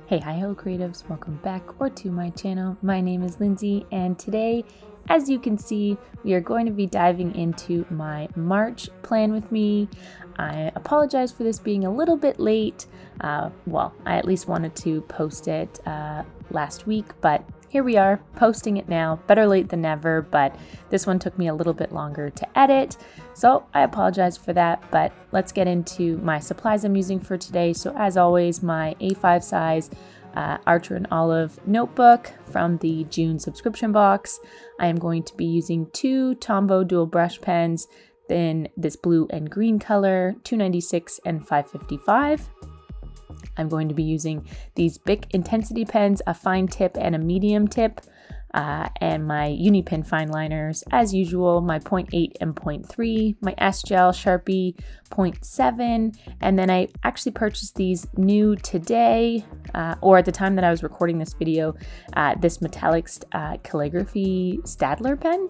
Hey, hi, hello creatives, welcome back or to my channel. My name is Lindsay, and today, as you can see, we are going to be diving into my March plan with me. I apologize for this being a little bit late. I at least wanted to post it last week, but here we are posting it now. Better late than never, but this one took me a little bit longer to edit, so I apologize for that. But let's get into my supplies I'm using for today. So as always, my A5 size Archer and Olive notebook from the June subscription box. I am going to be using two Tombow dual brush pens in this blue and green color, 296 and 555. I'm going to be using these Bic Intensity pens, a fine tip and a medium tip, and my Unipin fine liners as usual, my 0.8 and 0.3, my S-Gel Sharpie 0.7, and then I actually purchased these new today, or at the time that I was recording this video, this metallic calligraphy Staedtler pen,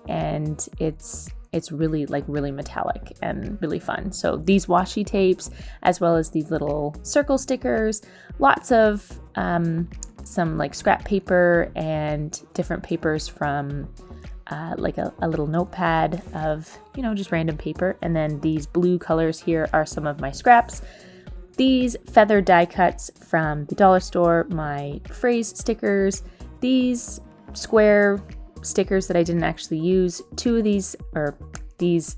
and it's really really metallic and really fun. So these washi tapes, as well as these little circle stickers, lots of some like scrap paper and different papers from like a little notepad of, just random paper. And then these blue colors here are some of my scraps. These feather die cuts from the dollar store, my phrase stickers, these square stickers that I didn't actually use, two of these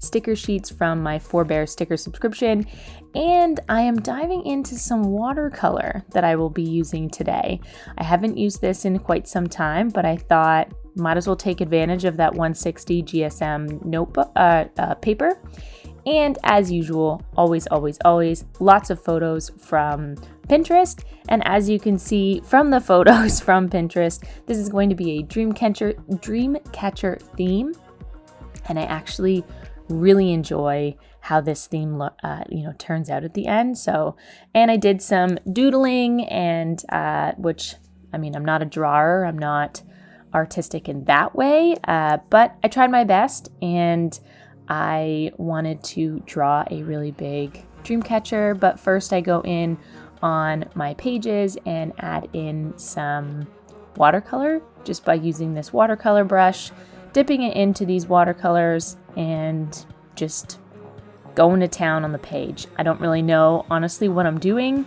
sticker sheets from my Forbear sticker subscription, and I am diving into some watercolor that I will be using today. I haven't used this in quite some time, but I thought might as well take advantage of that 160 GSM notebook paper. And as usual, always lots of photos from Pinterest. And as you can see from the photos from Pinterest, this is going to be a dreamcatcher theme. And I actually really enjoy how this theme turns out at the end. So, and I did some doodling, and which, I'm not a drawer, I'm not artistic in that way, but I tried my best, and I wanted to draw a really big dream catcher. But first I go in on my pages and add in some watercolor just by using this watercolor brush, dipping it into these watercolors and just going to town on the page. I don't really know honestly what I'm doing.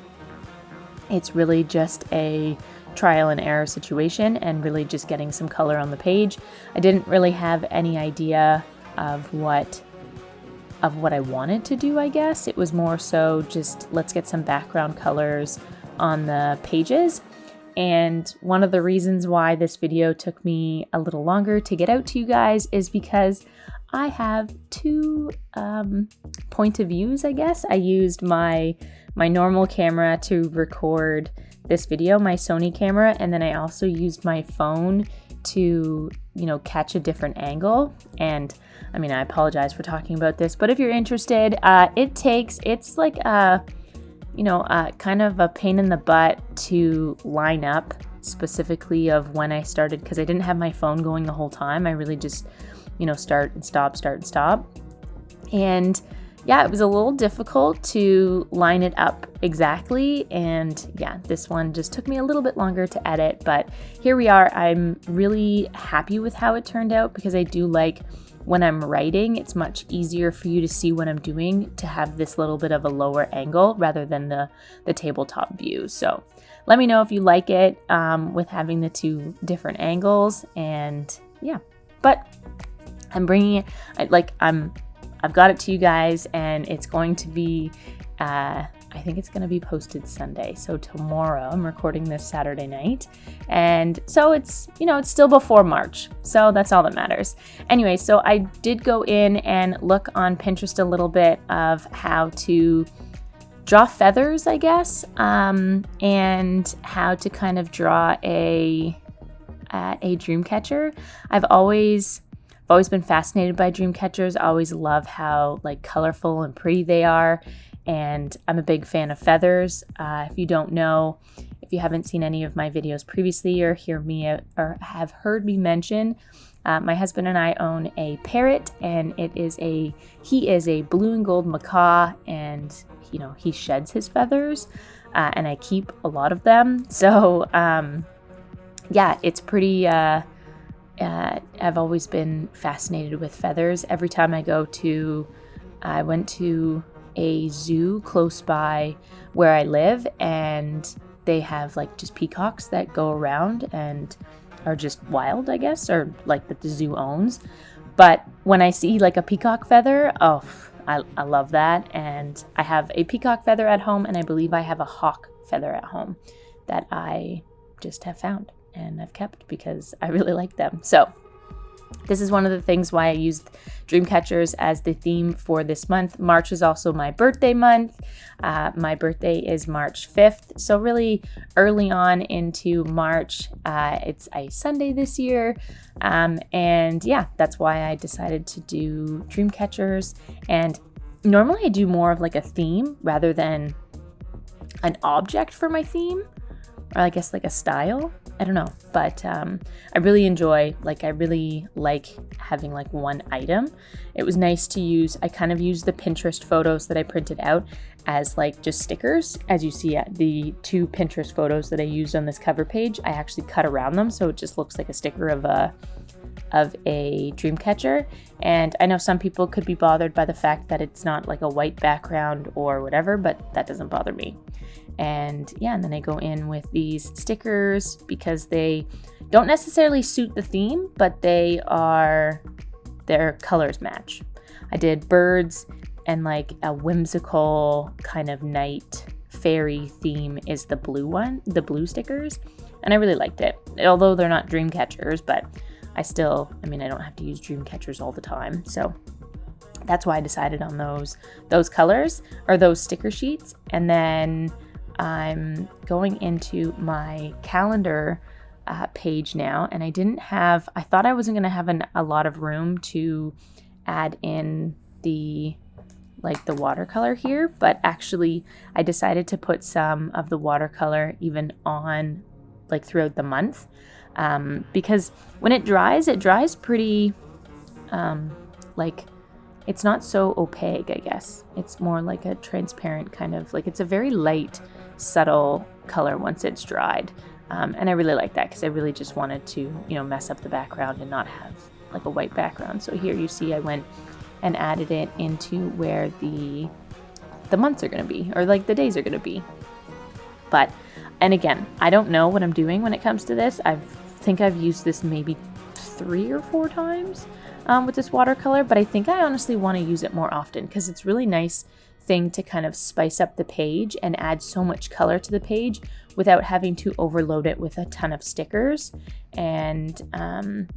It's really just a trial and error situation and really just getting some color on the page. I didn't really have any idea of what I wanted to do, I guess. It was more so just let's get some background colors on the pages. And one of the reasons why this video took me a little longer to get out to you guys is because I have two point of views, I guess. I used my normal camera to record this video, my Sony camera, and then I also used my phone to catch a different angle. And I apologize for talking about this, but if you're interested, it's like kind of a pain in the butt to line up specifically of when I started, because I didn't have my phone going the whole time. I really just start and stop, and yeah, it was a little difficult to line it up exactly. And yeah, this one just took me a little bit longer to edit, but here we are. I'm really happy with how it turned out, because I do like when I'm writing, it's much easier for you to see what I'm doing, to have this little bit of a lower angle rather than the tabletop view. So let me know if you like it with having the two different angles. And yeah, but I'm bringing it, I've got it to you guys, and it's going to be, I think it's going to be posted Sunday. So tomorrow, I'm recording this Saturday night. And so it's, it's still before March. So that's all that matters. Anyway, so I did go in and look on Pinterest a little bit of how to draw feathers, I guess, and how to kind of draw a dream catcher. I've always been fascinated by dream catchers. I always love how colorful and pretty they are. And I'm a big fan of feathers. If you don't know, if you haven't seen any of my videos previously or have heard me mention, my husband and I own a parrot, and he is a blue and gold macaw, and he sheds his feathers, and I keep a lot of them. So yeah, it's pretty, I've always been fascinated with feathers. Every time I went to a zoo close by where I live, and they have like just peacocks that go around and are just wild, I guess, or like that the zoo owns. But when I see like a peacock feather, oh, I love that. And I have a peacock feather at home, and I believe I have a hawk feather at home that I just have found and I've kept because I really like them. So this is one of the things why I used dream catchers as the theme for this month. March is also my birthday month. My birthday is March 5th. So really early on into March. It's a Sunday this year. And yeah, that's why I decided to do dream catchers. And normally I do more of like a theme rather than an object for my theme, or I guess like a style. I don't know, but I really like having like one item. It was nice to use. I kind of used the Pinterest photos that I printed out as like just stickers. As you see, the 2 Pinterest photos that I used on this cover page, I actually cut around them so it just looks like a sticker of a dream catcher. And I know some people could be bothered by the fact that it's not like a white background or whatever, but that doesn't bother me. And yeah, and then I go in with these stickers because they don't necessarily suit the theme, but their colors match. I did birds, and like a whimsical kind of night fairy theme is the blue stickers. And I really liked it. Although they're not dream catchers, but I don't have to use dream catchers all the time. So that's why I decided on those colors, or those sticker sheets. And then I'm going into my calendar page now, and I thought I wasn't going to have a lot of room to add in the watercolor here, but actually I decided to put some of the watercolor even on like throughout the month, because when it dries pretty, like it's not so opaque, I guess. It's more like a transparent kind of, like it's a very light, subtle color once it's dried. And I really like that because I really just wanted to, mess up the background and not have like a white background. So here you see I went and added it into where the months are going to be, or like the days are going to be. And again, I don't know what I'm doing when it comes to this. I think I've used this maybe 3 or 4 times with this watercolor, but I think I honestly want to use it more often because it's really nice thing to kind of spice up the page and add so much color to the page without having to overload it with a ton of stickers. And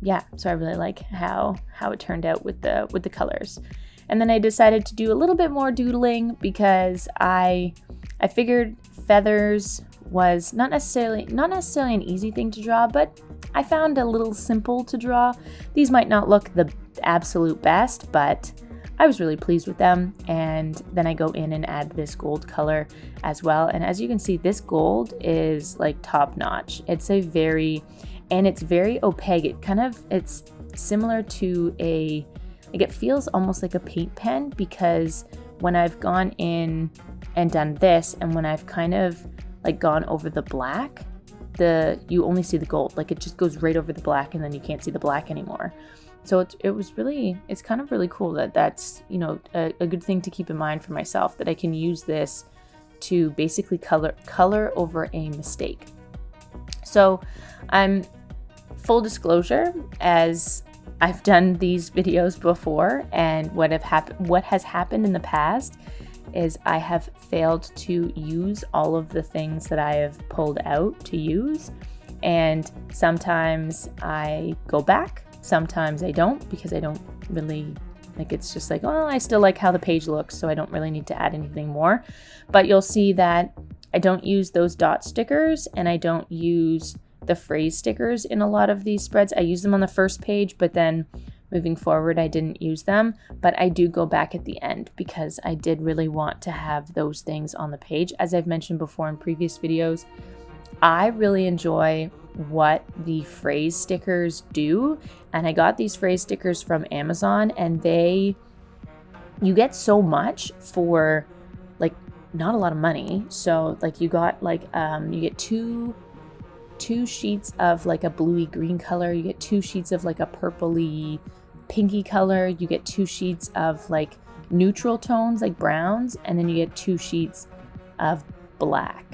yeah, so I really like how it turned out with the colors. And then I decided to do a little bit more doodling because I figured feathers was not necessarily an easy thing to draw, but I found a little simple to draw. These might not look the absolute best, but I was really pleased with them. And then I go in and add this gold color as well. And as you can see, this gold is like top notch. It's very opaque. It's similar to it feels almost like a paint pen, because when I've gone in and done this, and when I've kind of like gone over the black, you only see the gold. Like it just goes right over the black, and then you can't see the black anymore. So it's kind of really cool that's a good thing to keep in mind for myself, that I can use this to basically color over a mistake. So full disclosure, as I've done these videos before, and what has happened in the past is I have failed to use all of the things that I have pulled out to use. And sometimes I go back, sometimes I don't, because I don't really, like, it's just like, oh, I still like how the page looks, so I don't really need to add anything more. But you'll see that I don't use those dot stickers, and I don't use the phrase stickers in a lot of these spreads. I use them on the first page, but then moving forward, I didn't use them. But I do go back at the end because I did really want to have those things on the page. As I've mentioned before in previous videos, I really enjoy what the phrase stickers do. And I got these phrase stickers from Amazon, and you get so much for like not a lot of money. So like you got like, you get two sheets of like a bluey green color. You get 2 sheets of like a purpley pinky color. You get 2 sheets of like neutral tones like browns, and then you get 2 sheets of black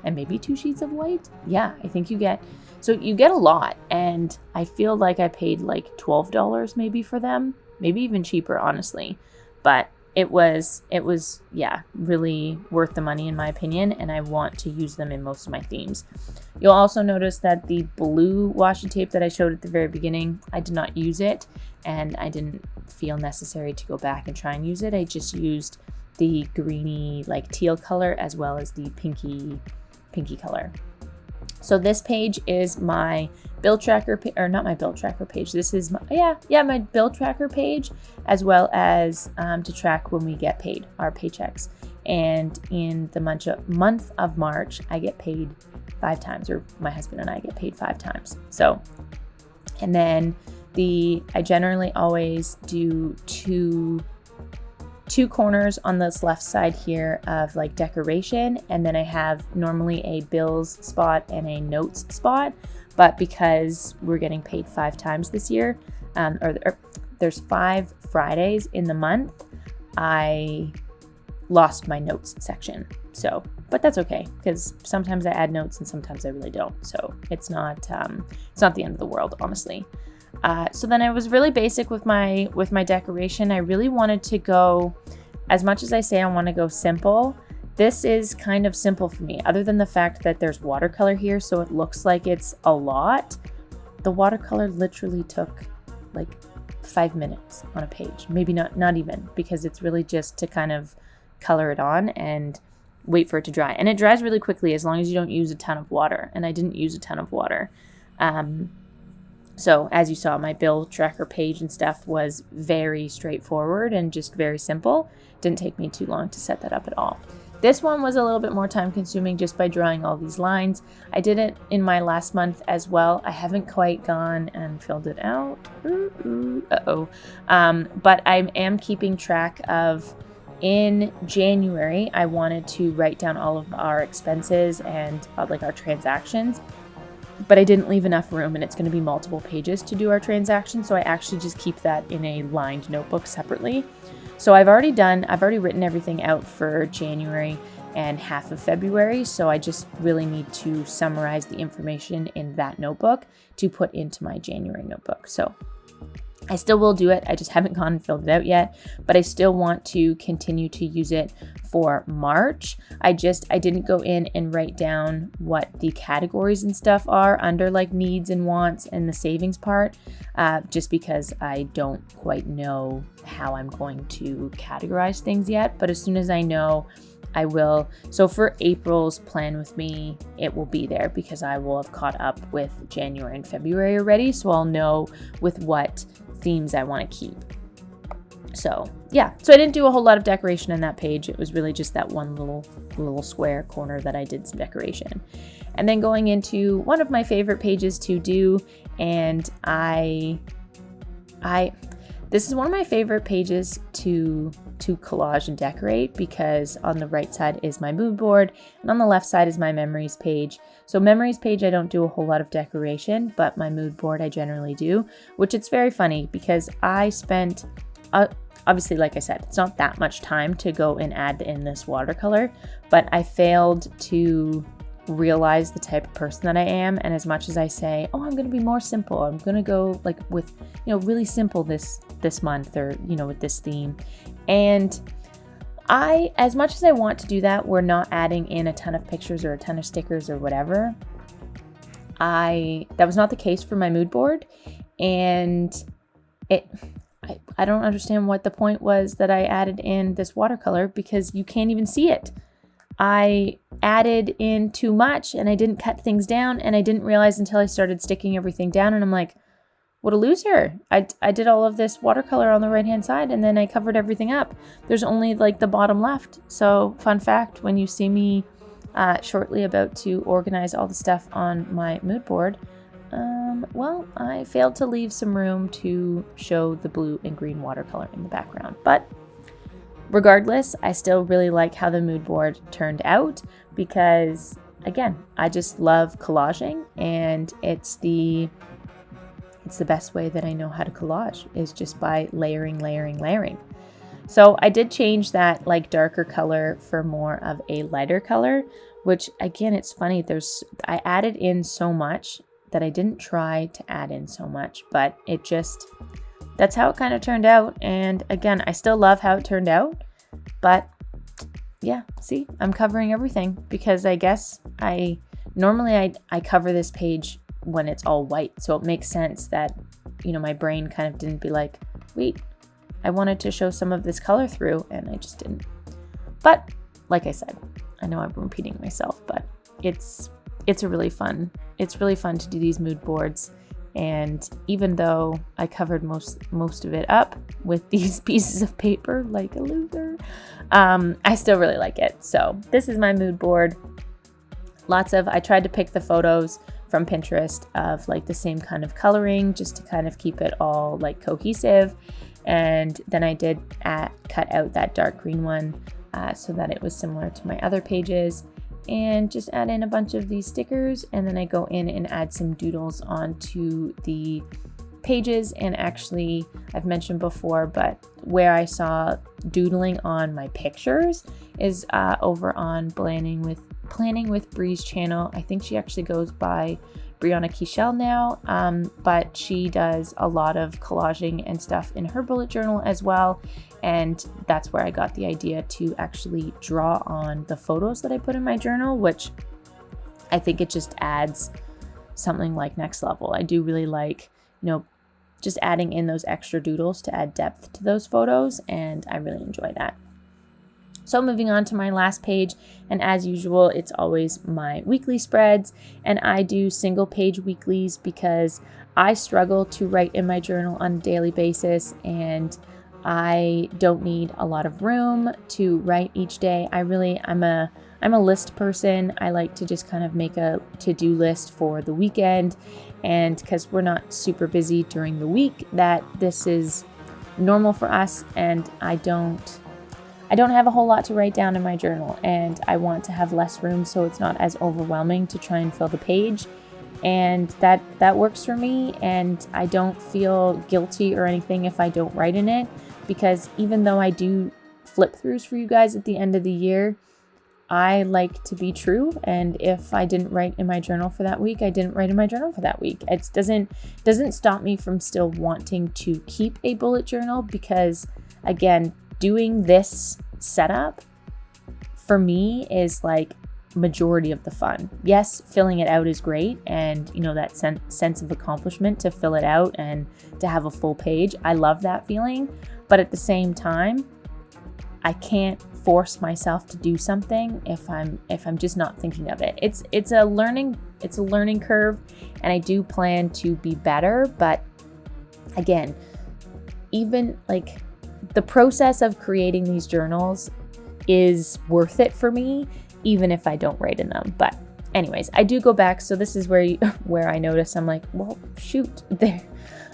and maybe 2 sheets of white. Yeah, I think you get a lot, and I feel like I paid like $12 maybe for them, maybe even cheaper, honestly. But it was yeah, really worth the money in my opinion, and I want to use them in most of my themes. You'll also notice that the blue washi tape that I showed at the very beginning, I did not use it, and I didn't feel necessary to go back and try and use it. I just used the greeny like teal color as well as the pinky color. So this page is my bill tracker, or not my bill tracker page. This is my bill tracker page, as well as to track when we get paid, our paychecks. And in the month of March, I get paid 5 times, or my husband and I get paid 5 times. So, and then I generally always do two corners on this left side here of like decoration, and then I have normally a bills spot and a notes spot, but because we're getting paid 5 times this year, or there's 5 Fridays in the month, I lost my notes section. So, but that's okay, because sometimes I add notes and sometimes I really don't, so it's not the end of the world, honestly. So then I was really basic with my decoration. I really wanted to go, as much as I say I want to go simple, this is kind of simple for me, other than the fact that there's watercolor here, so it looks like it's a lot. The watercolor literally took like 5 minutes on a page, maybe not even, because it's really just to kind of color it on and wait for it to dry. And it dries really quickly as long as you don't use a ton of water, and I didn't use a ton of water. So as you saw, my bill tracker page and stuff was very straightforward and just very simple. Didn't take me too long to set that up at all. This one was a little bit more time consuming just by drawing all these lines. I did it in my last month as well. I haven't quite gone and filled it out. But I am keeping track of, in January, I wanted to write down all of our expenses and like our transactions. But I didn't leave enough room, and it's going to be multiple pages to do our transactions, so I actually just keep that in a lined notebook separately. So I've already written everything out for January and half of February, so I just really need to summarize the information in that notebook to put into my January notebook. So I still will do it. I just haven't gone and filled it out yet, but I still want to continue to use it for March. I didn't go in and write down what the categories and stuff are under like needs and wants and the savings part, just because I don't quite know how I'm going to categorize things yet. But as soon as I know, I will. So for April's plan with me, it will be there because I will have caught up with January and February already. So I'll know with what themes I want to keep. So yeah, so I didn't do a whole lot of decoration in that page. It was really just that one little square corner that I did some decoration. And then going into one of my favorite pages to do, and this is one of my favorite pages to collage and decorate, because on the right side is my mood board and on the left side is my memories page. So memories page, I don't do a whole lot of decoration, but my mood board I generally do, which it's very funny because I spent, obviously, like I said, it's not that much time to go and add in this watercolor, but I failed to realize the type of person that I am. And as much as I say, oh, I'm going to be more simple, I'm going to go like with, really simple this month, or, with this theme. And as much as I want to do that, we're not adding in a ton of pictures or a ton of stickers or whatever. That was not the case for my mood board. And I don't understand what the point was that I added in this watercolor, because you can't even see it. I added in too much and I didn't cut things down, and I didn't realize until I started sticking everything down, and I'm like, what a loser. I did all of this watercolor on the right hand side and then I covered everything up. There's only like the bottom left. So fun fact, when you see me shortly about to organize all the stuff on my mood board, well, I failed to leave some room to show the blue and green watercolor in the background, but Regardless, I still really like how the mood board turned out because, again, I just love collaging, and it's the best way that I know how to collage, is just by layering, layering, layering. So I did change that like darker color for more of a lighter color, which again, it's funny. I added in so much that I didn't try to add in so much, but that's how it kind of turned out. And again, I still love how it turned out, but yeah, see, I'm covering everything because I guess I cover this page when it's all white. So it makes sense that, my brain kind of didn't be like, wait, I wanted to show some of this color through, and I just didn't. But like I said, I know I'm repeating myself, but it's really fun to do these mood boards. And even though I covered most of it up with these pieces of paper like a loser, I still really like it. So this is my mood board. I tried to pick the photos from Pinterest of like the same kind of coloring, just to kind of keep it all like cohesive. And then I did cut out that dark green one so that it was similar to my other pages, and just add in a bunch of these stickers. And then I go in and add some doodles onto the pages. And actually, I've mentioned before, but where I saw doodling on my pictures is over on Planning with Bree's channel. I think she actually goes by Brianna Kichel now, but she does a lot of collaging and stuff in her bullet journal as well. And that's where I got the idea to actually draw on the photos that I put in my journal, which I think it just adds something like next level. I do really like, just adding in those extra doodles to add depth to those photos, and I really enjoy that. So moving on to my last page, and as usual, it's always my weekly spreads, and I do single page weeklies because I struggle to write in my journal on a daily basis, and I don't need a lot of room to write each day. I'm a list person. I like to just kind of make a to-do list for the weekend, and because we're not super busy during the week, that this is normal for us, and I don't have a whole lot to write down in my journal, and I want to have less room so it's not as overwhelming to try and fill the page. And that works for me, and I don't feel guilty or anything if I don't write in it, because even though I do flip throughs for you guys at the end of the year, I like to be true. And if I didn't write in my journal for that week, I didn't write in my journal for that week. It doesn't stop me from still wanting to keep a bullet journal, because again, doing this setup for me is like majority of the fun. Yes, filling it out is great, and that sense of accomplishment to fill it out and to have a full page. I love that feeling, but at the same time, I can't force myself to do something if I'm just not thinking of it. It's a learning curve, and I do plan to be better, but again, even like the process of creating these journals is worth it for me, even if I don't write in them. But anyways, I do go back. So this is where I notice I'm like, well, shoot, there.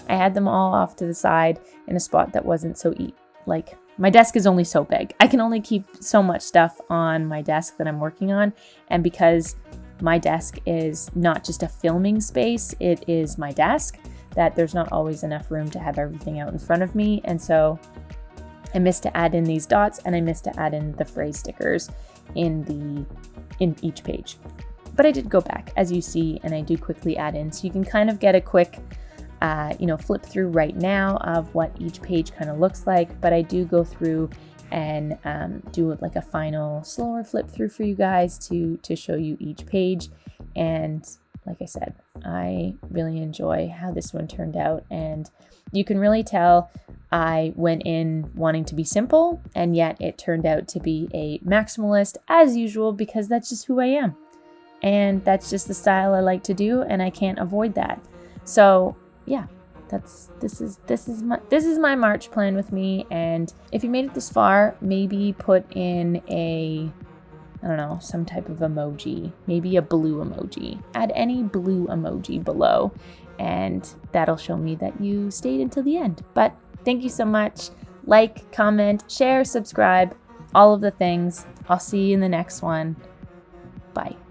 I had them all off to the side in a spot that wasn't so like my desk is only so big. I can only keep so much stuff on my desk that I'm working on. And because my desk is not just a filming space, it is my desk, that there's not always enough room to have everything out in front of me. And so I missed to add in these dots, and I missed to add in the phrase stickers in each page. But I did go back, as you see, and I do quickly add in. So you can kind of get a quick, flip through right now of what each page kind of looks like. But I do go through and do like a final slower flip through for you guys to show you each page. And like I said, I really enjoy how this one turned out. And you can really tell I went in wanting to be simple, and yet it turned out to be a maximalist as usual, because that's just who I am. And that's just the style I like to do, and I can't avoid that. So yeah, this is my March plan with me. And if you made it this far, maybe put in some type of emoji, maybe a blue emoji. Add any blue emoji below, and that'll show me that you stayed until the end. But thank you so much. like, comment, share, subscribe, all of the things. I'll see you in the next one. Bye.